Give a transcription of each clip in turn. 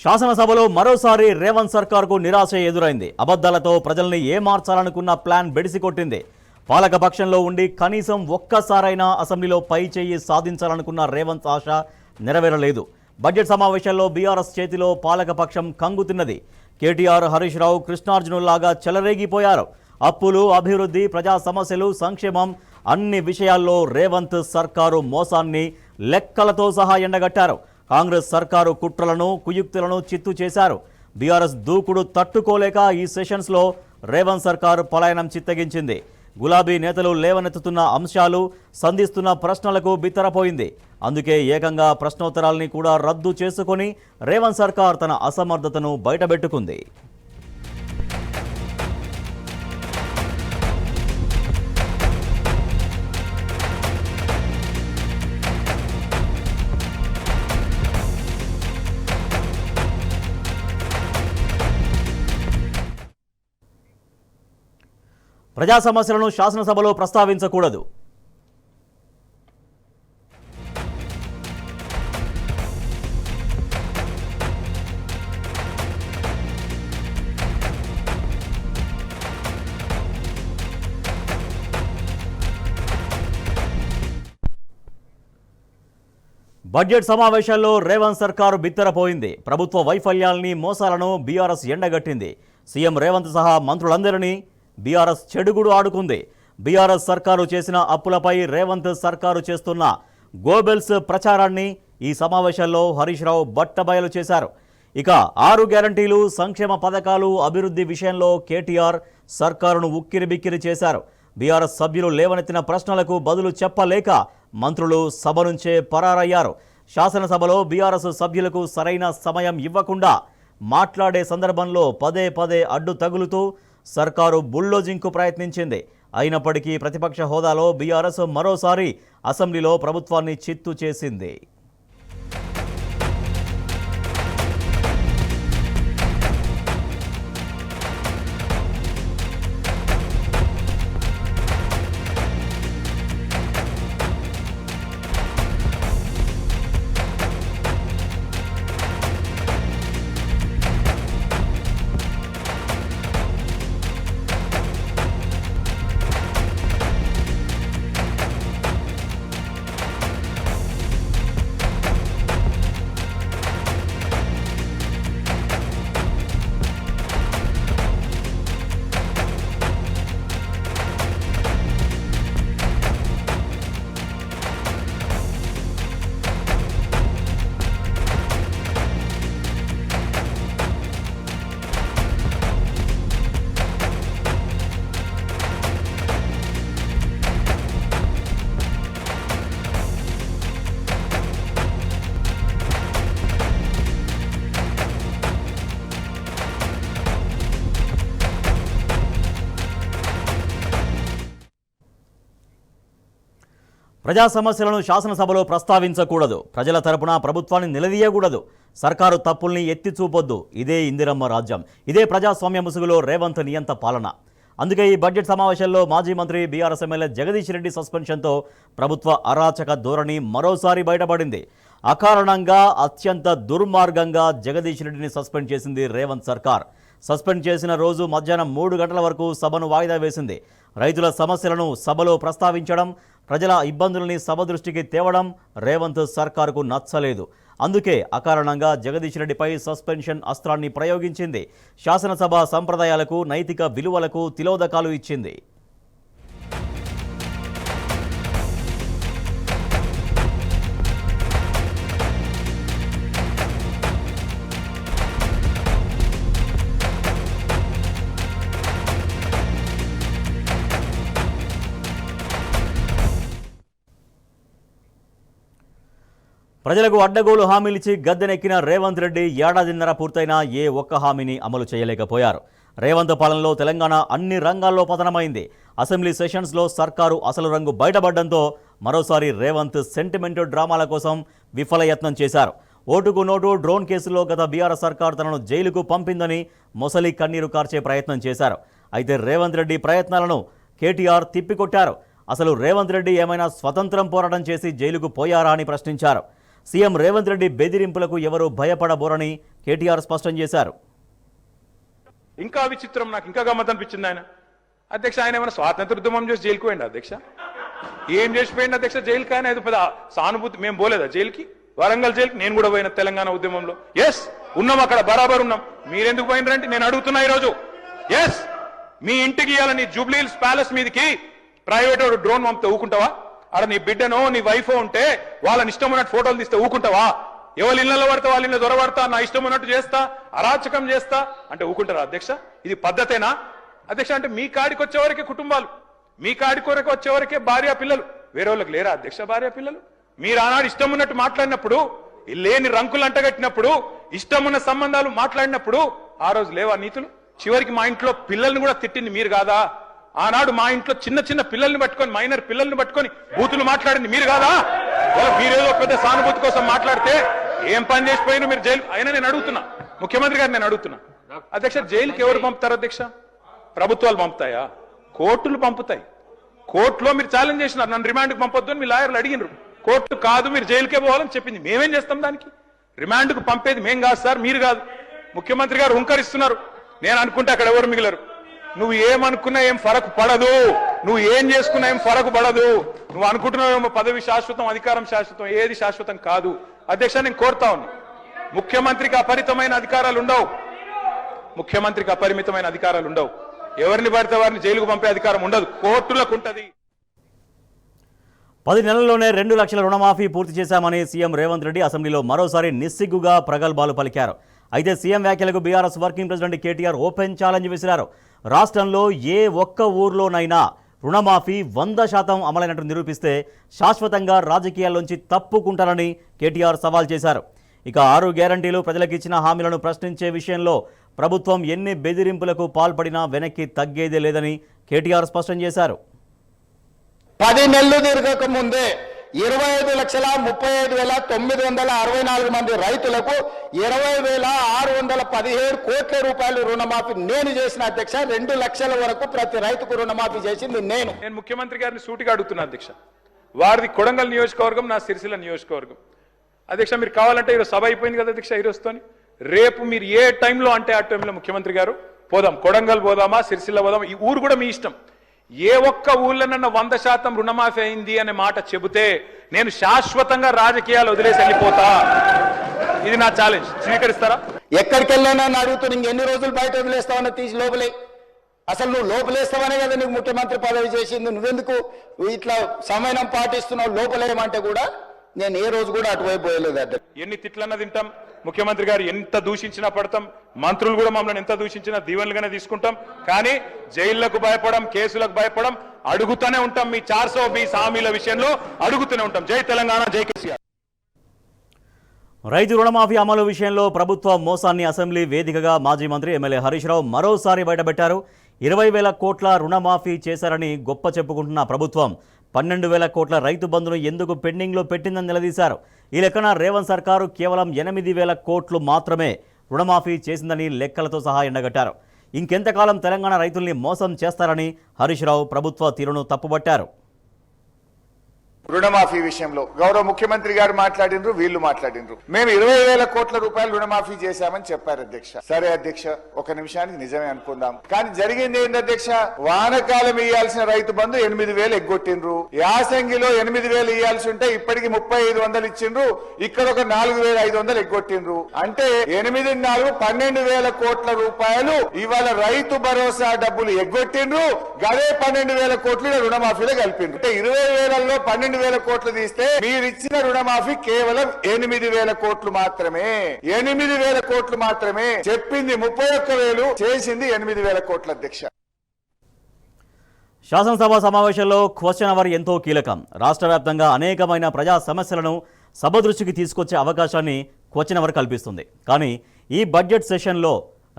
శాసనసభలో మరోసారి రేవంత్ సర్కార్కు నిరాశ ఎదురైంది. అబద్ధాలతో ప్రజల్ని ఏమార్చాలనుకున్న ప్లాన్ బెడిసికొట్టింది. పాలకపక్షంలో ఉండి కనీసం ఒక్కసారైనా అసెంబ్లీలో పై చేయి సాధించాలనుకున్న రేవంత్ ఆశ నెరవేరలేదు. బడ్జెట్ సమావేశాల్లో బీఆర్ఎస్ చేతిలో పాలకపక్షం కంగుతిన్నది. కేటీఆర్, హరీష్ రావు కృష్ణార్జునులాగా చెలరేగిపోయారు. అప్పులు, అభివృద్ధి, ప్రజా సమస్యలు, సంక్షేమం అన్ని విషయాల్లో రేవంత్ సర్కారు మోసాన్ని లెక్కలతో సహా ఎండగట్టారు. కాంగ్రెస్ సర్కారు కుట్రలను, కుయుక్తులను చిత్తు చేశారు. బీఆర్ఎస్ దూకుడు తట్టుకోలేక ఈ సెషన్స్లో రేవంత్ సర్కారు పలాయనం చిత్తగించింది. గులాబీ నేతలు లేవనెత్తుతున్న అంశాలు, సంధిస్తున్న ప్రశ్నలకు బిత్తరపోయింది. అందుకే ఏకంగా ప్రశ్నోత్తరాల్ని కూడా రద్దు చేసుకొని రేవంత్ సర్కార్ తన అసమర్థతను బయటపెట్టుకుంది. ప్రజా సమస్యలను శాసనసభలో ప్రస్తావించకూడదు. బడ్జెట్ సమావేశాల్లో రేవంత్ సర్కారు బిత్తరపోయింది. ప్రభుత్వ వైఫల్యాల్ని, మోసాలను బీఆర్ఎస్ ఎండగట్టింది. సీఎం రేవంత్ సహా మంత్రులందరినీ బీఆర్ఎస్ చెడుగుడు ఆడుకుంది. బీఆర్ఎస్ సర్కారు చేసిన అప్పులపై రేవంత్ సర్కారు చేస్తున్న గోబెల్స్ ప్రచారాన్ని ఈ సమావేశాల్లో హరీష్ రావు బట్టబయలు చేశారు. ఇక 6 గ్యారంటీలు, సంక్షేమ పథకాలు, అభివృద్ధి విషయంలో కేటీఆర్ సర్కారును ఉక్కిరిబిక్కిరి చేశారు. బీఆర్ఎస్ సభ్యులు లేవనెత్తిన ప్రశ్నలకు బదులు చెప్పలేక మంత్రులు సభ నుంచే పరారయ్యారు. శాసనసభలో బీఆర్ఎస్ సభ్యులకు సరైన సమయం ఇవ్వకుండా మాట్లాడే సందర్భంలో పదే పదే అడ్డు తగులుతూ సర్కారు బుల్డోజింగ్కు ప్రయత్నించింది. అయినప్పటికీ ప్రతిపక్ష హోదాలో బీఆర్ఎస్ మరోసారి అసెంబ్లీలో ప్రభుత్వాన్ని చిత్తు చేసింది. ప్రజా సమస్యలను శాసనసభలో ప్రస్తావించకూడదు. ప్రజల తరపున ప్రభుత్వాన్ని నిలదీయకూడదు. సర్కారు తప్పుల్ని ఎత్తి చూపొద్దు. ఇదే ఇందిరమ్మ రాజ్యం. ఇదే ప్రజాస్వామ్య ముసుగులో రేవంత్ నియంత పాలన. అందుకే ఈ బడ్జెట్ సమావేశంలో మాజీ మంత్రి బీఆర్ఎస్ ఎమ్మెల్యే జగదీష్ రెడ్డి సస్పెన్షన్తో ప్రభుత్వ అరాచక ధోరణి మరోసారి బయటపడింది. అకారణంగా, అత్యంత దుర్మార్గంగా జగదీష్ రెడ్డిని సస్పెండ్ చేసింది రేవంత్ సర్కార్. సస్పెండ్ చేసిన రోజు మధ్యాహ్నం 3 గంటల వరకు సభను వాయిదా వేసింది. రైతుల సమస్యలను సభలో ప్రస్తావించడం, ప్రజల ఇబ్బందులని సభ దృష్టికి తేవడం రేవంత్ సర్కారుకు నచ్చలేదు. అందుకే అకారణంగా జగదీష్ రెడ్డిపై సస్పెన్షన్ అస్త్రాన్ని ప్రయోగించింది. శాసనసభ సంప్రదాయాలకు, నైతిక విలువలకు తిలోదకాలు ఇచ్చింది. ప్రజలకు అడ్డగోలు హామీలిచ్చి గద్దెనెక్కిన రేవంత్ రెడ్డి ఏడాదిన్నర పూర్తయినా ఏ ఒక్క హామీని అమలు చేయలేకపోయారు. రేవంత్ పాలనలో తెలంగాణ అన్ని రంగాల్లో పతనమైంది. అసెంబ్లీ సెషన్స్లో సర్కారు అసలు రంగు బయటపడడంతో మరోసారి రేవంత్ సెంటిమెంట్ డ్రామాల కోసం విఫలయత్నం చేశారు. ఓటుకు నోటు డ్రోన్ కేసులో గత బీఆర్ఎస్ సర్కార్ తనను జైలుకు పంపిందని మొసలి కన్నీరు కార్చే ప్రయత్నం చేశారు. అయితే రేవంత్ రెడ్డి ప్రయత్నాలను కేటీఆర్ తిప్పికొట్టారు. అసలు రేవంత్ రెడ్డి ఏమైనా స్వతంత్రం పోరాటం చేసి జైలుకు పోయారా అని ప్రశ్నించారు. సీఎం రేవంత్ రెడ్డి బెదిరింపులకు ఎవరూ భయపడబోరని కేటీఆర్ స్పష్టం చేశారు. ఇంకా విచిత్రం, నాకు ఇంకా గమ్మత్ అనిపించింది ఆయన అధ్యక్ష, ఆయన ఏమైనా స్వాతంత్ర ఉద్యమం చేసి జైలుకు పోయింది అధ్యక్ష? ఏం చేసిపోయింది అధ్యక్ష జైలుకి? ఆయన పెద్ద సానుభూతి. మేము పోలేదా జైలుకి? వరంగల్ జైలుకి నేను కూడా పోయిన తెలంగాణ ఉద్యమంలో. ఎస్ ఉన్నాం, అక్కడ బరాబర్ ఉన్నాం. మీరెందుకు పోయినరంటే నేను అడుగుతున్నా ఈరోజు. ఎస్ మీ ఇంటికి ఇవ్వాలని జూబ్లీ హిల్స్ ప్యాలెస్ మీదకి ప్రైవేట్ డ్రోన్ పంపితే ఊకుంటావా? అక్కడ నీ బిడ్డనో నీ వైఫో ఉంటే వాళ్ళని ఇష్టం ఉన్నట్టు ఫోటోలు తీస్తే ఊకుంటావా? ఎవరి ఇళ్లలో పడతా వాళ్ళ ఇళ్ళ దొరబడతా, నా ఇష్టం ఉన్నట్టు చేస్తా, అరాచకం చేస్తా అంటే ఊకుంటారా అధ్యక్ష? ఇది పద్ధతేనా అధ్యక్ష? అంటే మీ కాడికి వచ్చేవరకే కుటుంబాలు, మీ కాడికి వరకు వచ్చేవరకే భార్య పిల్లలు, వేరే వాళ్ళకి లేరా అధ్యక్ష భార్య పిల్లలు? మీరు ఆనాడు ఇష్టం ఉన్నట్టు మాట్లాడినప్పుడు, లేని రంకులు అంటగట్టినప్పుడు, ఇష్టం ఉన్న సంబంధాలు మాట్లాడినప్పుడు ఆ రోజు లేవా నీతులు? చివరికి మా ఇంట్లో పిల్లల్ని కూడా తిట్టింది మీరు కాదా? ఆనాడు మా ఇంట్లో చిన్న చిన్న పిల్లల్ని పట్టుకొని, మైనర్ పిల్లల్ని పట్టుకొని బూతులు మాట్లాడింది మీరు కాదా? మీరేదో పెద్ద సానుభూతి కోసం మాట్లాడితే ఏం పని చేసిపోయినా మీరు జైలు. అయినా నేను అడుగుతున్నా, ముఖ్యమంత్రి గారు నేను అడుగుతున్నా అధ్యక్ష, జైలుకి ఎవరు పంపుతారు అధ్యక్ష? ప్రభుత్వాలు పంపుతాయా? కోర్టులు పంపుతాయి. కోర్టులో మీరు ఛాలెంజ్ చేసినారు, నన్ను రిమాండ్కి పంపొద్దు అని మీ లాయర్లు అడిగినారు. కోర్టు కాదు మీరు జైలుకే పోవాలని చెప్పింది. మేమేం చేస్తాం దానికి? రిమాండ్కు పంపేది మేం కాదు సార్, మీరు కాదు. ముఖ్యమంత్రి గారు హుంకరిస్తున్నారు. నేను అనుకుంటే అక్కడ ఎవరు మిగిలరు. నువ్వు ఏమనుకున్నా ఏం ఫరకు పడదు, నువ్వు ఏం చేసుకున్నా ఏం ఫరకు పడదు. నువ్వు అనుకుంటున్నావు పదవి శాశ్వతం, అధికారం శాశ్వతం, ఏది శాశ్వతం కాదు అధ్యక్ష. నేను కోరుతా ఉన్నా, ముఖ్యమంత్రికి అపరిమితమైన అధికారాలు ఉండవు. ముఖ్యమంత్రికి అపరిమితమైన అధికారాలు ఉండవు. ఎవరిని పడితే వారిని జైలుకు పంపే అధికారం ఉండదు, కోర్టులకు ఉంటది. 10 నెలల్లోనే 2 లక్షల రుణమాఫీ పూర్తి చేశామని సీఎం రేవంత్ రెడ్డి అసెంబ్లీలో మరోసారి నిస్సిగ్గుగా ప్రగల్భాలు పలికారు. అయితే సీఎం వ్యాఖ్యలకు BRS working president KTR open challenge విసిరారు. రాష్ట్రంలో ఏ ఒక్క ఊర్లోనైనా రుణమాఫీ 100% అమలైనట్టు నిరూపిస్తే శాశ్వతంగా రాజకీయాల్లోంచి తప్పుకుంటారని కేటీఆర్ సవాల్ చేశారు. ఇక 6 గ్యారంటీలు ప్రజలకు ఇచ్చిన హామీలను ప్రశ్నించే విషయంలో ప్రభుత్వం ఎన్ని బెదిరింపులకు పాల్పడినా వెనక్కి తగ్గేదే లేదని కేటీఆర్ స్పష్టం చేశారు. 10 నెలలు తిరగక ముందే 25,35,964 మంది రైతులకు 20,617 కోట్ల రూపాయలు రుణమాఫీ నేను చేసిన అధ్యక్ష. 2 లక్షల వరకు ప్రతి రైతుకు రుణమాఫీ చేసింది నేను. ముఖ్యమంత్రి గారిని సూటిగా అడుగుతున్నా అధ్యక్ష, వారిది కొడంగల్ నియోజకవర్గం, నా సిరిసిల్ల నియోజకవర్గం. అధ్యక్ష మీరు కావాలంటే ఈరోజు సభ అయిపోయింది కదా అధ్యక్ష, ఈరోజుతోని రేపు మీరు ఏ టైంలో అంటే ఆ టైంలో ముఖ్యమంత్రి గారు పోదాం, కొడంగల్ పోదామా, సిరిసిల్ల పోదామా, ఈ ఊరు కూడా మీ ఇష్టం. ఏ ఒక్క ఊళ్ళనన్నా 100% రుణమాఫీ అయింది అనే మాట చెబితే నేను శాశ్వతంగా రాజకీయాలు వదిలేసి వెళ్ళిపోతా. ఇది నా ఛాలెంజ్, స్వీకరిస్తారా? ఎక్కడికి వెళ్ళానని అడుగుతున్నా, ఇంకెన్ని రోజులు బయట వదిలేస్తావన్నా తీసి లోపలే. అసలు నువ్వు లోపలేస్తావనే కదా నీకు ముఖ్యమంత్రి పదవి చేసింది. నువ్వెందుకు ఇట్లా సమయం పాటిస్తున్నావు? లోపలేమంటే కూడా నేను ఏ రోజు కూడా అటువైపు పోయలేదు. ఎన్ని తిట్లన్నా తింటాం, ముఖ్యమంత్రి గారు ఎంత దూషించినా పడతాం, మంత్రులు కూడా మమ్మల్ని ఎంత దూషించినా దీవెనలుగానే తీసుకుంటాం. కానీ జైళ్లకు భయపడం, కేసులకు భయపడం, అడుగుతూనే ఉంటాం. మీ 420 హామీల విషయంలో అడుగుతూనే ఉంటాం. జై తెలంగాణ, జై కేసీఆర్. రైతు రుణమాఫీ అమలు విషయంలో ప్రభుత్వ మోసాన్ని అసెంబ్లీ వేదికగా మాజీ మంత్రి ఎమ్మెల్యే హరీష్ రావు మరోసారి బయటపెట్టారు. 20,000 కోట్ల రుణమాఫీ చేశారని గొప్ప చెప్పుకుంటున్న ప్రభుత్వం 12,000 కోట్ల రైతు బంధును ఎందుకు పెండింగ్లో పెట్టిందని నిలదీశారు. ఈ లెక్కన రేవంత్ సర్కారు కేవలం 8,000 కోట్లు మాత్రమే రుణమాఫీ చేసిందని లెక్కలతో సహా ఎండగట్టారు. ఇంకెంతకాలం తెలంగాణ రైతుల్ని మోసం చేస్తారని హరీష్ రావు ప్రభుత్వ తీరును తప్పుబట్టారు. రుణమాఫీ విషయంలో గౌరవ ముఖ్యమంత్రి గారు మాట్లాడినరు, వీళ్ళు మాట్లాడినరు. మేము 20,000 కోట్ల రూపాయలు రుణమాఫీ చేశామని చెప్పారు అధ్యక్ష. సరే అధ్యక్ష, ఒక నిమిషానికి నిజమే అనుకుందాం. కానీ జరిగింది ఏంటి అధ్యక్ష? వానకాలం ఇయ్యాల్సిన రైతు బంధు 8,000 ఎగ్గొట్టిండ్రు. యాసంగిలో 8,000 ఇయ్యాల్సి ఉంటే ఇప్పటికి 3,500 ఇచ్చిండ్రు. ఇక్కడ ఒక 4,500 ఎగ్గొట్టిండ్రు. అంటే 8 4 12,000 కోట్ల రూపాయలు ఇవాళ రైతు భరోసా డబ్బులు ఎగ్గొట్టిండ్రు. గదే 12,000 కోట్లు రుణమాఫీలో కలిపిండ్రు. అంటే 20,000లో 12,000 కోట్లు తీస్తే మీరిచ్చిన రుణమాఫీ కేవలం 8,000 కోట్లు మాత్రమే. 8,000 కోట్లు మాత్రమే. చెప్పింది 31,000, చేసింది 8,000 కోట్ల అధ్యక్ష. శాసనసభ సమావేశంలో క్వశ్చన్ అవర్ ఎంతో కీలకం. రాష్ట్ర వ్యాప్తంగా అనేకమైన ప్రజా సమస్యలను సభ దృష్టికి తీసుకొచ్చే అవకాశాన్ని క్వశ్చన్ అవర్ కల్పిస్తుంది. కానీ ఈ బడ్జెట్ సెషన్లో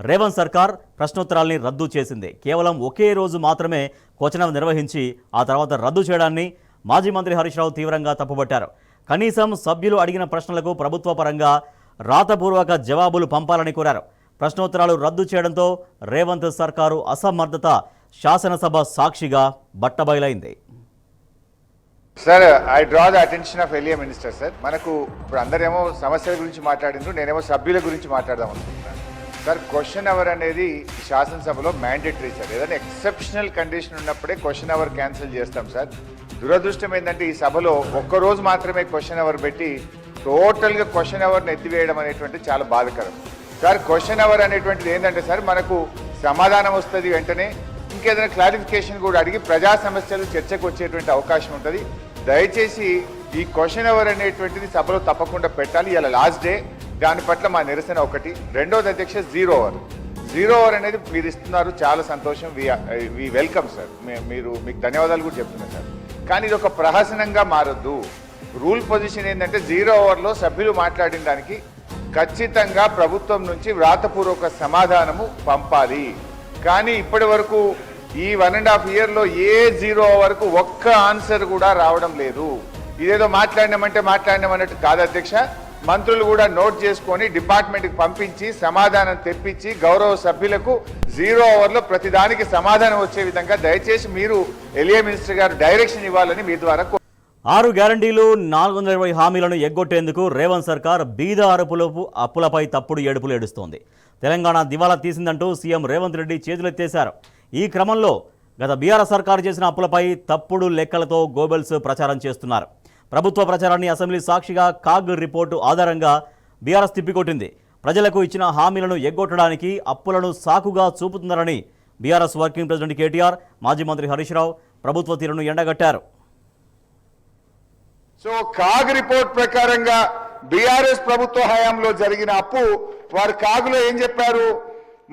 రేవంత్ సర్కార్ ప్రశ్నోత్తరాల్ని రద్దు చేసింది. కేవలం ఒకే రోజు మాత్రమే క్వశ్చన్ అవర్ నిర్వహించి ఆ తర్వాత రద్దు చేయడాన్ని మాజీ మంత్రి హరీష్ రావు తీవ్రంగా తప్పుపట్టారు. కనీసం సభ్యులు అడిగిన ప్రశ్నలకు ప్రభుత్వ పరంగా రాతపూర్వక జవాబులు పంపాలని కోరారు. ప్రశ్నోత్తరాలు రద్దు చేయడంతో రేవంత్ సర్కారు అసమర్థత శాసనసభ సాక్షిగా బట్టబయలైంది. Sir I draw the attention of ఎలియా మినిస్టర్ సార్. మనకు ఇప్పుడు అందరేమో సమస్యల గురించి మాట్లాడిండ్రు, నేనేమో సభ్యుల గురించి మాట్లాడదాం అనుకుంటున్నాను. సార్ క్వశ్చన్ అవర్ అనేది శాసనసభలో మ్యాండేటరీ సార్. ఏదైనా ఎక్సెప్షనల్ కండిషన్ ఉన్నప్పుడే క్వశ్చన్ అవర్ క్యాన్సిల్ చేస్తాం సార్. దురదృష్టం ఏంటంటే ఈ సభలో ఒక్కరోజు మాత్రమే క్వశ్చన్ అవర్ పెట్టి టోటల్గా క్వశ్చన్ అవర్ని ఎత్తివేయడం అనేటువంటి చాలా బాధాకరం సార్. క్వశ్చన్ అవర్ అనేటువంటిది ఏంటంటే సార్, మనకు సమాధానం వస్తుంది వెంటనే, ఇంకేదైనా క్లారిఫికేషన్ కూడా అడిగి ప్రజా సమస్యలు చర్చకు వచ్చేటువంటి అవకాశం ఉంటుంది. దయచేసి ఈ క్వశ్చన్ అవర్ అనేటువంటిది సభలో తప్పకుండా పెట్టాలి. ఇలా లాస్ట్ డే, దాని పట్ల మా నిరసన ఒకటి. రెండోది అధ్యక్ష, జీరో అవర్ అనేది మీరు ఇస్తున్నారు, చాలా సంతోషం, వి వెల్కమ్ సార్. మీకు ధన్యవాదాలు కూడా చెప్తున్నాను సార్. కానీ ఇది ఒక ప్రహసనంగా మారొద్దు. రూల్ పొజిషన్ ఏంటంటే 0 అవర్లో సభ్యులు మాట్లాడిన దానికి ఖచ్చితంగా ప్రభుత్వం నుంచి వ్రాతపూర్వక సమాధానము పంపాలి. కానీ ఇప్పటి వరకు ఈ 1.5 yearలో ఏ 0 అవర్కు ఒక్క ఆన్సర్ కూడా రావడం లేదు. ఇదేదో మాట్లాడినామన్నట్టు కాదు అధ్యక్ష. మంత్రులు కూడా నోట్ చేసుకొని డిపార్ట్మెంట్కి పంపించి సమాధానం తెప్పించి గౌరవ సభ్యులకు 0 అవర్లో ప్రతిదానికి సమాధానం వచ్చే విధంగా దయచేసి మీరు ఎలియా మినిస్టర్ గారు డైరెక్షన్ ఇవ్వాలని మీ ద్వారా 6 గ్యారంటీలు 420 హామీలను ఎగ్గొట్టేందుకు రేవంత్ సర్కార్ బీద అప్పులపై తప్పుడు ఏడుపులు ఏడుస్తోంది. తెలంగాణ దివాలా తీసిందంటూ సీఎం రేవంత్ రెడ్డి చేతులెత్తేశారు. ఈ క్రమంలో గత బీఆర్ఎస్ సర్కారు చేసిన అప్పులపై తప్పుడు లెక్కలతో గోబెల్స్ ప్రచారం చేస్తున్నారు. ప్రభుత్వ ప్రచారాన్ని అసెంబ్లీ సాక్షిగా కాగ్ రిపోర్టు ఆధారంగా బీఆర్ఎస్ తిప్పికొట్టింది. ప్రజలకు ఇచ్చిన హామీలను ఎగ్గొట్టడానికి అప్పులను సాకుగా చూపుతున్నారని బీఆర్ఎస్ వర్కింగ్ ప్రెసిడెంట్ కేటీఆర్, మాజీ మంత్రి హరీష్ రావు ప్రభుత్వ తీరును ఎండగట్టారు. సో కాగ్ రిపోర్ట్ ప్రకారంగా బీఆర్ఎస్ ప్రభుత్వ హయాంలో జరిగిన అప్పు వారు కాగులో ఏం చెప్పారు,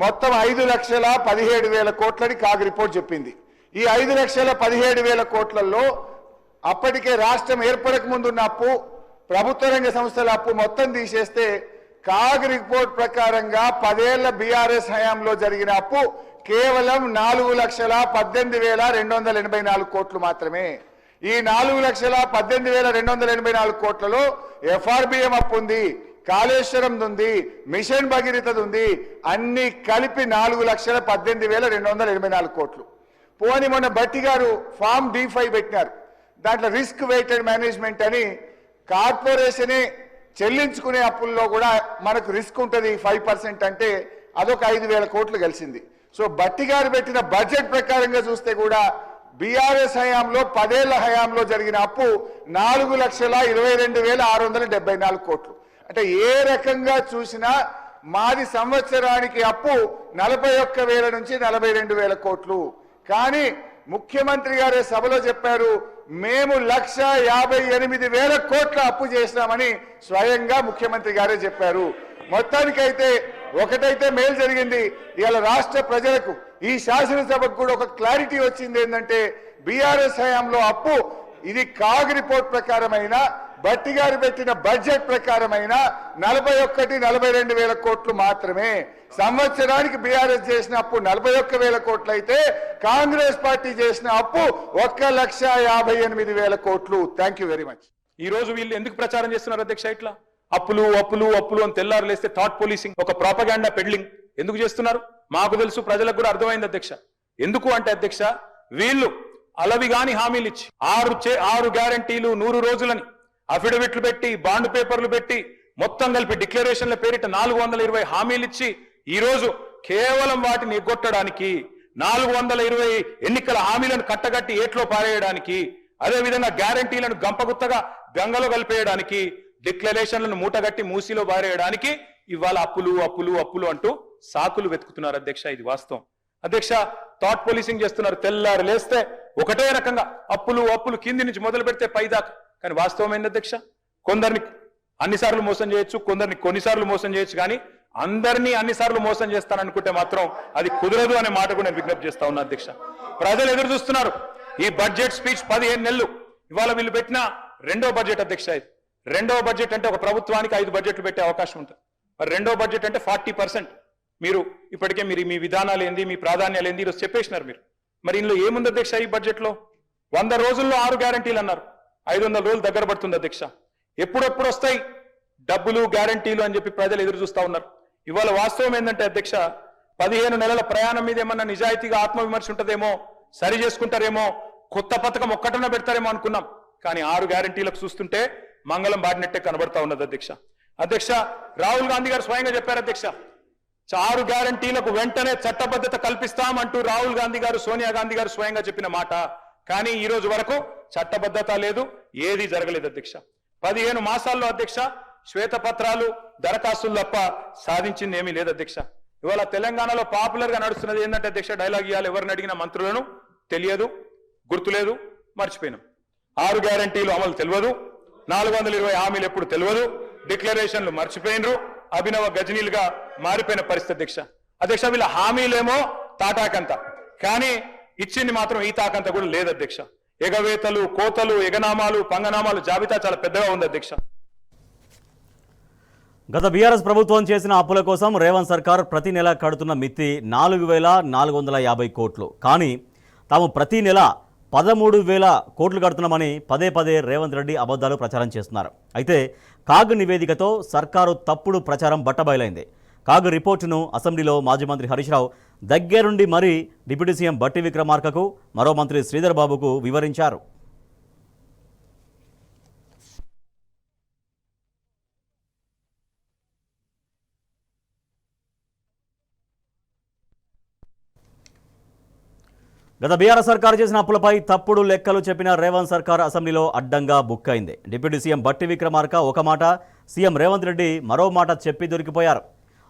మొత్తం 5,17,000 కోట్లని కాగ్ రిపోర్ట్ చెప్పింది. ఈ 5,17,000 కోట్లలో అప్పటికే రాష్ట్రం ఏర్పడక ముందున్న అప్పు, ప్రభుత్వ రంగ సంస్థల అప్పు మొత్తం తీసేస్తే కాగ్ రిపోర్ట్ ప్రకారంగా 10 ఏళ్ల బీఆర్ఎస్ హయాంలో జరిగిన అప్పు కేవలం 4,18,284 కోట్లు మాత్రమే. ఈ 4,18,284 కోట్లలో ఎఫ్ఆర్బిఎం అప్పు ఉంది, కాళేశ్వరం ఉంది, మిషన్ భగీరథ ఉంది, అన్ని కలిపి 4,18,284 కోట్లు. పోని మొన్న బట్టి గారు ఫామ్ D5 పెట్టినారు. దాంట్లో రిస్క్ వెయిటెడ్ మేనేజ్మెంట్ అని కార్పొరేషనే చెల్లించుకునే అప్పుల్లో కూడా మనకు రిస్క్ ఉంటుంది 5% అంటే అదొక 5,000 కోట్లు కలిసింది. సో బట్టి గారు పెట్టిన బడ్జెట్ ప్రకారంగా చూస్తే కూడా బీఆర్ఎస్ హయాంలో 10 ఏళ్ల హయాంలో జరిగిన అప్పు 4,22,674 కోట్లు. అంటే ఏ రకంగా చూసినా మాది సంవత్సరానికి అప్పు 41,000 నుంచి 42,000 కోట్లు. కానీ ముఖ్యమంత్రి గారే సభలో చెప్పారు, మేము 1,58,000 కోట్ల అప్పు చేసినామని స్వయంగా ముఖ్యమంత్రి గారే చెప్పారు. మొత్తానికైతే ఒకటైతే మేలు జరిగింది, ఇవాళ రాష్ట్ర ప్రజలకు ఈ శాసనసభకు కూడా ఒక క్లారిటీ వచ్చింది. ఏంటంటే బీఆర్ఎస్ హయాంలో అప్పు ఇది కాగ్ రిపోర్ట్ ప్రకారమైన, బట్టి గారు పెట్టిన బడ్జెట్ ప్రకారమైన 41,42,000 కోట్లు మాత్రమే. సంవత్సరానికి బీఆర్ఎస్ చేసిన అప్పు 41,000 కోట్లు అయితే కాంగ్రెస్ పార్టీ చేసిన అప్పు 1,58,000 కోట్లు. Thank you very much. ఈ రోజు వీళ్ళు ఎందుకు ప్రచారం చేస్తున్నారు అధ్యక్ష? ఇట్లా అప్పులు అప్పులు అప్పులు అని తెల్లారు లేస్తే థాట్ పోలీసింగ్, ఒక ప్రాపగాండా పెడ్లింగ్ ఎందుకు చేస్తున్నారు? మాకు తెలుసు, ప్రజలకు కూడా అర్థమైంది అధ్యక్ష. ఎందుకు అంటే అధ్యక్ష, వీళ్ళు అలవిగాని హామీలు ఇచ్చి 6 గ్యారంటీలు 100 రోజులని అఫిడవిట్లు పెట్టి, బాండ్ పేపర్లు పెట్టి, మొత్తం కలిపి డిక్లరేషన్ల పేరిట 420 హామీలు ఇచ్చి ఈ రోజు కేవలం వాటిని ఎగ్గొట్టడానికి, 420 ఎన్నికల హామీలను కట్టగట్టి ఏట్లో పారేయడానికి, అదేవిధంగా గ్యారంటీలను గంపగుత్తగా గంగలో కలిపేయడానికి, డిక్లరేషన్లను మూటగట్టి మూసిలో పారేయడానికి ఇవాళ అప్పులు అప్పులు అప్పులు అంటూ సాకులు వెతుకుతున్నారు అధ్యక్ష. ఇది వాస్తవం అధ్యక్ష. థాట్ పోలీసింగ్ చేస్తున్నారు. తెల్లారు లేస్తే ఒకటే రకంగా అప్పులు అప్పులు, కింది నుంచి మొదలు పెడితే పైదాకా. కానీ వాస్తవం ఏంటి అధ్యక్ష? కొందరిని అన్నిసార్లు మోసం చేయొచ్చు, కొందరిని కొన్నిసార్లు మోసం చేయొచ్చు, కానీ అందరినీ అన్నిసార్లు మోసం చేస్తాననుకుంటే మాత్రం అది కుదరదు అనే మాట కూడా నేను విజ్ఞప్తి చేస్తా ఉన్నా అధ్యక్ష. ప్రజలు ఎదురు చూస్తున్నారు. ఈ బడ్జెట్ స్పీచ్ 15 నెలలు, ఇవాళ వీళ్ళు పెట్టిన రెండో బడ్జెట్ అధ్యక్ష. ఇది రెండవ బడ్జెట్ అంటే ఒక ప్రభుత్వానికి 5 బడ్జెట్లు పెట్టే అవకాశం ఉంటుంది. మరి రెండో బడ్జెట్ అంటే 40%. మీరు ఇప్పటికే మీ విధానాలు ఏంది, మీ ప్రాధాన్యాలు ఏంది ఈరోజు చెప్పేసినారు మీరు. మరి ఇందులో ఏముంది అధ్యక్ష? ఈ బడ్జెట్లో 100 రోజుల్లో 6 గ్యారంటీలు అన్నారు. 500 రోజులు దగ్గర పడుతుంది అధ్యక్ష. ఎప్పుడెప్పుడు వస్తాయి డబ్బులు, గ్యారంటీలు అని చెప్పి ప్రజలు ఎదురు చూస్తా ఉన్నారు. ఇవాళ వాస్తవం ఏంటంటే అధ్యక్ష, 15 నెలల ప్రయాణం మీద ఏమన్నా నిజాయితీగా ఆత్మవిమర్శ ఉంటుందేమో, సరి చేసుకుంటారేమో, కొత్త పథకం ఒక్కటన్నా పెడతారేమో అనుకున్నాం. కానీ 6 గ్యారంటీలకు చూస్తుంటే మంగళం బాడినట్టే కనబడతా ఉన్నది అధ్యక్ష రాహుల్ గాంధీ గారు స్వయంగా చెప్పారు అధ్యక్ష 6 గ్యారంటీలకు వెంటనే చట్టబద్ధత కల్పిస్తామంటూ రాహుల్ గాంధీ గారు సోనియా గాంధీ గారు స్వయంగా చెప్పిన మాట. కానీ ఈ రోజు వరకు చట్టబద్ధత లేదు, ఏది జరగలేదు అధ్యక్ష. 15 మాసాల్లో అధ్యక్ష శ్వేతపత్రాలు దరఖాస్తులు తప్ప సాధించింది ఏమీ లేదు అధ్యక్ష. ఇవాళ తెలంగాణలో పాపులర్ గా నడుస్తున్నది ఏంటంటే అధ్యక్ష డైలాగ్ ఇవ్వాలి, ఎవరిని అడిగిన మంత్రులను తెలియదు, గుర్తులేదు, మర్చిపోయినాం. 6 గ్యారంటీలు అమలు తెలియదు, 420 హామీలు ఎప్పుడు తెలియదు, డిక్లరేషన్లు మర్చిపోయినరు, అభినవ గజనీలుగా మారిపోయిన పరిస్థితి అధ్యక్ష. వీళ్ళ హామీలేమో తాటాకంత, కానీ ఇచ్చింది మాత్రం ఈ తాకంత కూడా లేదు అధ్యక్ష. ఎగవేతలు, కోతలు, ఎగనామాలు, పంగనామాలు జాబితా చాలా పెద్దగా ఉంది అధ్యక్ష. గత బీఆర్ఎస్ ప్రభుత్వం చేసిన అప్పుల కోసం రేవంత్ సర్కార్ ప్రతి నెల కడుతున్న మిత్తి 4,450 కోట్లు. కానీ తాము ప్రతి నెల 13,000 కోట్లు కడుతున్నామని పదే పదే రేవంత్ రెడ్డి అబద్ధాలు ప్రచారం చేస్తున్నారు. అయితే కాగ్ నివేదికతో సర్కారు తప్పుడు ప్రచారం బట్టబయలైంది. కాగ్ రిపోర్టును అసెంబ్లీలో మాజీ మంత్రి హరీష్ రావు దగ్గరుండి మరీ డిప్యూటీ సీఎం బట్టి విక్రమార్కకు, మరో మంత్రి శ్రీధర్ బాబుకు వివరించారు. గత బీఆర్ఎస్ సర్కారు చేసిన అప్పులపై తప్పుడు లెక్కలు చెప్పిన రేవంత్ సర్కార్ అసెంబ్లీలో అడ్డంగా బుక్ అయింది. డిప్యూటీ సీఎం బట్టి విక్రమార్క ఒక మాట, సీఎం రేవంత్ రెడ్డి మరో మాట చెప్పి దొరికిపోయారు.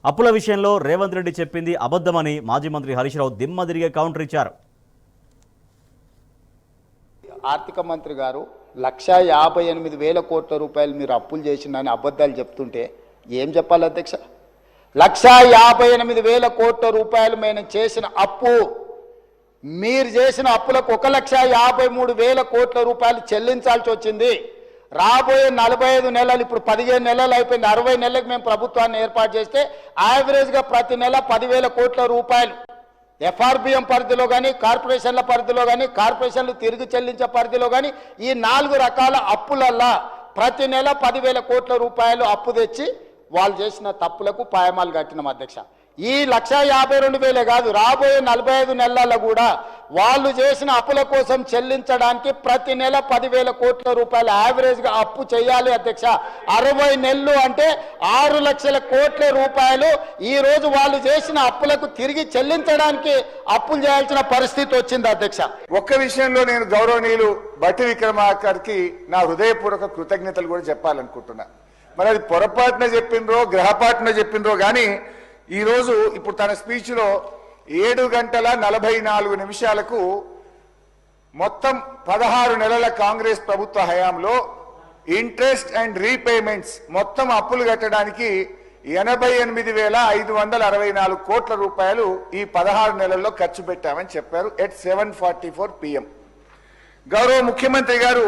అప్పుల విషయంలో రేవంత్ రెడ్డి చెప్పింది అబద్ధమని మాజీ మంత్రి హరీష్ రావు దిమ్మ తిరిగే కౌంటర్ ఇచ్చారు. ఆర్థిక మంత్రి గారు 1,58,000 కోట్ల రూపాయలు మీరు అప్పులు చేసిందని అబద్ధాలు చెప్తుంటే ఏం చెప్పాలి అధ్యక్ష? 1,58,000 కోట్ల రూపాయలు మేము చేసిన అప్పు, మీరు చేసిన అప్పులకు 1,53,000 కోట్ల రూపాయలు చెల్లించాల్సి వచ్చింది. రాబోయే 45 నెలలు, ఇప్పుడు 15 నెలలు అయిపోయింది, 60 నెలలకు మేము ప్రభుత్వాన్ని ఏర్పాటు చేస్తే యావరేజ్గా ప్రతి నెల 10,000 కోట్ల రూపాయలు ఎఫ్ఆర్బిఎం పరిధిలో కానీ, కార్పొరేషన్ల పరిధిలో కానీ, కార్పొరేషన్లు తిరిగి చెల్లించే పరిధిలో కానీ, ఈ 4 రకాల అప్పులల్లా ప్రతి నెల 10,000 కోట్ల రూపాయలు అప్పు తెచ్చి వాళ్ళు చేసిన తప్పులకు పాయమాలు కట్టినాం అధ్యక్ష. ఈ 1,52,000 కాదు, రాబోయే 45 నెలల్లో కూడా వాళ్ళు చేసిన అప్పుల కోసం చెల్లించడానికి ప్రతి నెల 10,000 కోట్ల రూపాయలు యావరేజ్గా అప్పు చేయాలి అధ్యక్ష. 60 నెలలు అంటే 6 లక్షల కోట్ల రూపాయలు ఈ రోజు వాళ్ళు చేసిన అప్పులకు తిరిగి చెల్లించడానికి అప్పులు చేయాల్సిన పరిస్థితి వచ్చింది అధ్యక్ష. ఒక్క విషయంలో నేను గౌరవనీయులు బట్టి విక్రమార్కర్కి నా హృదయపూర్వక కృతజ్ఞతలు కూడా చెప్పాలనుకుంటున్నా. మరి అది పొరపాటున చెప్పిండ్రో గ్రహపాటున చెప్పిండ్రో కానీ ఈరోజు ఇప్పుడు తన స్పీచ్లో 7:44 మొత్తం 16 నెలల కాంగ్రెస్ ప్రభుత్వ హయాంలో ఇంట్రెస్ట్ అండ్ రీపేమెంట్స్ మొత్తం అప్పులు కట్టడానికి 88,564 కోట్ల రూపాయలు ఈ 16 నెలల్లో ఖర్చు పెట్టామని చెప్పారు ఎట్ 7:44 PM. గౌరవ ముఖ్యమంత్రి గారు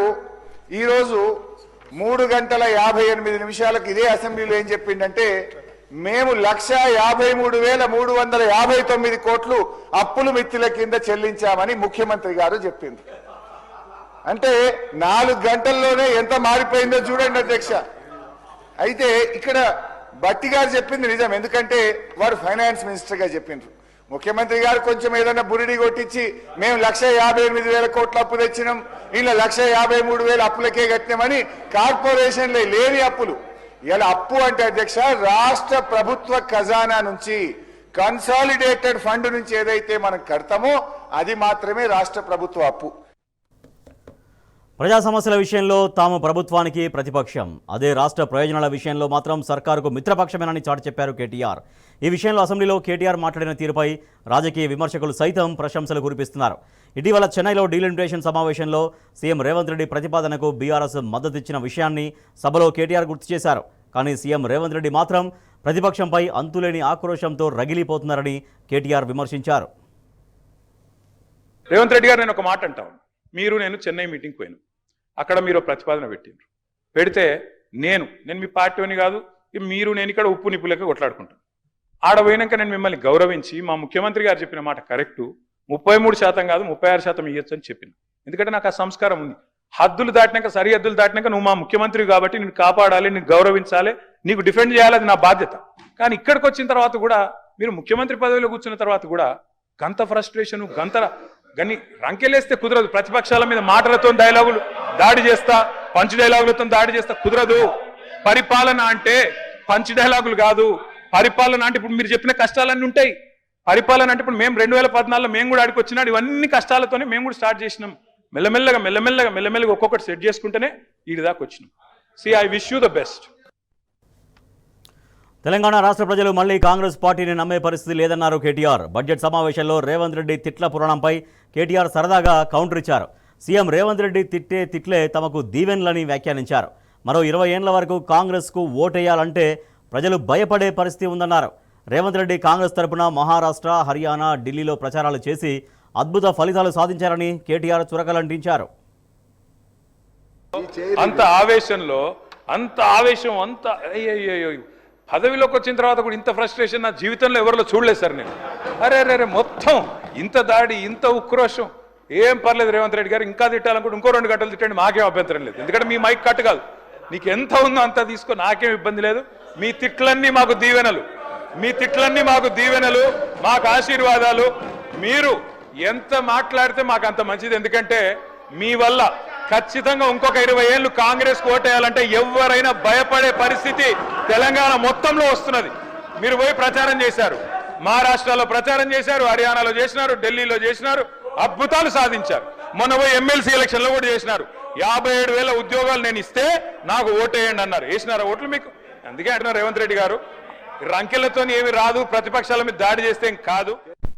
ఈరోజు 3:58 ఇదే అసెంబ్లీలో ఏం చెప్పిండంటే, మేము 1,53,359 కోట్లు అప్పులు మిత్తుల కింద చెల్లించామని ముఖ్యమంత్రి గారు చెప్పింది. అంటే 4 గంటల్లోనే ఎంత మారిపోయిందో చూడండి అధ్యక్ష. అయితే ఇక్కడ బట్టి గారు చెప్పింది నిజం, ఎందుకంటే వారు ఫైనాన్స్ మినిస్టర్ గా చెప్పిండ్రు. ముఖ్యమంత్రి గారు కొంచెం ఏదైనా బురిడి కొట్టించి మేము 1,58,000 కోట్ల అప్పు తెచ్చినాం, ఇలా 1,53,000 అప్పులకే కట్టినామని కార్పొరేషన్లే లేని అప్పులు. ఇలా అప్పు అంటే అధ్యక్ష రాష్ట్ర ప్రభుత్వ ఖజానా నుంచి, కన్సాలిడేటెడ్ ఫండ్ నుంచి ఏదైతే మనం కడతామో అది మాత్రమే రాష్ట్ర ప్రభుత్వ అప్పు. ప్రజా సమస్యల విషయంలో తాము ప్రభుత్వానికి ప్రతిపక్షం, అదే రాష్ట్ర ప్రయోజనాల విషయంలో మాత్రం సర్కారుకు మిత్రపక్షమేనని చాటి చెప్పారు కేటీఆర్. ఈ విషయంలో అసెంబ్లీలో కేటీఆర్ మాట్లాడిన తీరుపై రాజకీయ విమర్శకులు సైతం ప్రశంసలు కురిపిస్తున్నారు. ఇటీవల చెన్నైలో డీలిమిటేషన్ సమావేశంలో సీఎం రేవంత్ రెడ్డి ప్రతిపాదనకు బీఆర్ఎస్ మద్దతిచ్చిన విషయాన్ని సభలో కేటీఆర్ గుర్తు చేశారు. కానీ సీఎం రేవంత్ రెడ్డి మాత్రం ప్రతిపక్షంపై అంతులేని ఆక్రోశంతో రగిలిపోతున్నారని కేటీఆర్ విమర్శించారు. రేవంత్ రెడ్డి గారు నేను ఒక మాట అంటాను, నేను చెన్నై మీటింగ్ పోయాను, అక్కడ మీరు ప్రతిపాదన పెట్టిండ్రు, పెడితే నేను మీ పార్టీని కాదు, మీరు నేను ఇక్కడ ఉప్పు నిప్పులక కొట్లాడుకుంటాను. ఆడ పోయినాక నేను మిమ్మల్ని గౌరవించి మా ముఖ్యమంత్రి గారు చెప్పిన మాట కరెక్టు, 33% కాదు 36% ఇవ్వచ్చు అని చెప్పిన. ఎందుకంటే నాకు ఆ సంస్కారం ఉంది. హద్దులు దాటినాక, సరిహద్దులు దాటినాక నువ్వు మా ముఖ్యమంత్రి కాబట్టి నేను కాపాడాలి, నేను గౌరవించాలి, నీకు డిఫెండ్ చేయాలి, అది నా బాధ్యత. కానీ ఇక్కడికి వచ్చిన తర్వాత కూడా మీరు ముఖ్యమంత్రి పదవిలో కూర్చున్న తర్వాత కూడా గంత ఫ్రస్ట్రేషను, గని రంకెలేస్తే కుదరదు. ప్రతిపక్షాల మీద మాటలతో డైలాగులు దాడి చేస్తా, పంచ్ డైలాగులతో దాడి చేస్తా కుదరదు. పరిపాలన అంటే పంచ్ డైలాగులు కాదు. పరిపాలన అంటే ఇప్పుడు మీరు చెప్పిన కష్టాలన్నీ ఉంటాయి. పరిపాలన అంటే ఇప్పుడు మేము 2014లో మేము కూడా ఆడికి వచ్చినాడు, ఇవన్నీ కష్టాలతోనే మేము కూడా స్టార్ట్ చేసినాం. మెల్లమెల్లగా ఒక్కొక్కటి సెట్ చేసుకుంటేనే వీడి దాకా వచ్చినాం. I wish you the best. Telangana రాష్ట్ర ప్రజలు మళ్లీ కాంగ్రెస్ పార్టీని నమ్మే పరిస్థితి లేదన్నారు కేటీఆర్. బడ్జెట్ సమావేశంలో రేవంత్ రెడ్డి తిట్ల పురాణంపై కేటీఆర్ సరదాగా కౌంటర్ ఇచ్చారు. సీఎం రేవంత్ రెడ్డి తిట్టే తిట్లే తమకు దీవెన్లని వ్యాఖ్యానించారు. మరో 20 ఏళ్ల వరకు కాంగ్రెస్కు ఓటేయాలంటే ప్రజలు భయపడే పరిస్థితి ఉందన్నారు. రేవంత్ రెడ్డి కాంగ్రెస్ తరపున మహారాష్ట్ర, హర్యానా, ఢిల్లీలో ప్రచారాలు చేసి అద్భుత ఫలితాలు సాధించారని కేటీఆర్ చురకలంటించారు. అంత ఆవేశం పదవిలోకి వచ్చిన తర్వాత కూడా ఇంత ఫ్రస్ట్రేషన్ నా జీవితంలో ఎవరిలో చూడలేదు సార్ నేను. అరే మొత్తం ఇంత దాడి, ఇంత ఉక్రోషం. ఏం పర్లేదు రేవంత్ రెడ్డి గారు, ఇంకా తిట్టాలనుకుంటే ఇంకో 2 గంటలు తిట్టండి, మాకేం అభ్యంతరం లేదు. ఎందుకంటే మీ మైక్ కట్ కాదు, నీకు ఎంత ఉందో అంత తీసుకో, నాకేం ఇబ్బంది లేదు. మీ తిట్లన్నీ మాకు దీవెనలు, మాకు ఆశీర్వాదాలు. మీరు ఎంత మాట్లాడితే మాకు అంత మంచిది. ఎందుకంటే మీ వల్ల ఖచ్చితంగా ఇంకొక 20 ఏళ్ళు కాంగ్రెస్ ఓటేయాలంటే ఎవరైనా భయపడే పరిస్థితి తెలంగాణ మొత్తంలో వస్తున్నది. మీరు పోయి ప్రచారం చేశారు, మహారాష్ట్రలో ప్రచారం చేశారు, హర్యానాలో చేసినారు, ఢిల్లీలో చేసినారు, అద్భుతాలు సాధించారు. మొన్న పోయి ఎమ్మెల్సీ ఎలక్షన్లో కూడా చేసినారు. 57,000 ఉద్యోగాలు నేను ఇస్తే నాకు ఓటేయండి అన్నారు. వేసినారా ఓట్లు మీకు? అందుకే అంటున్నారు రేవంత్ రెడ్డి గారు, రంకెలతో ఏమి రాదు, ప్రతిపక్షాల మీద దాడి చేస్తే కాదు.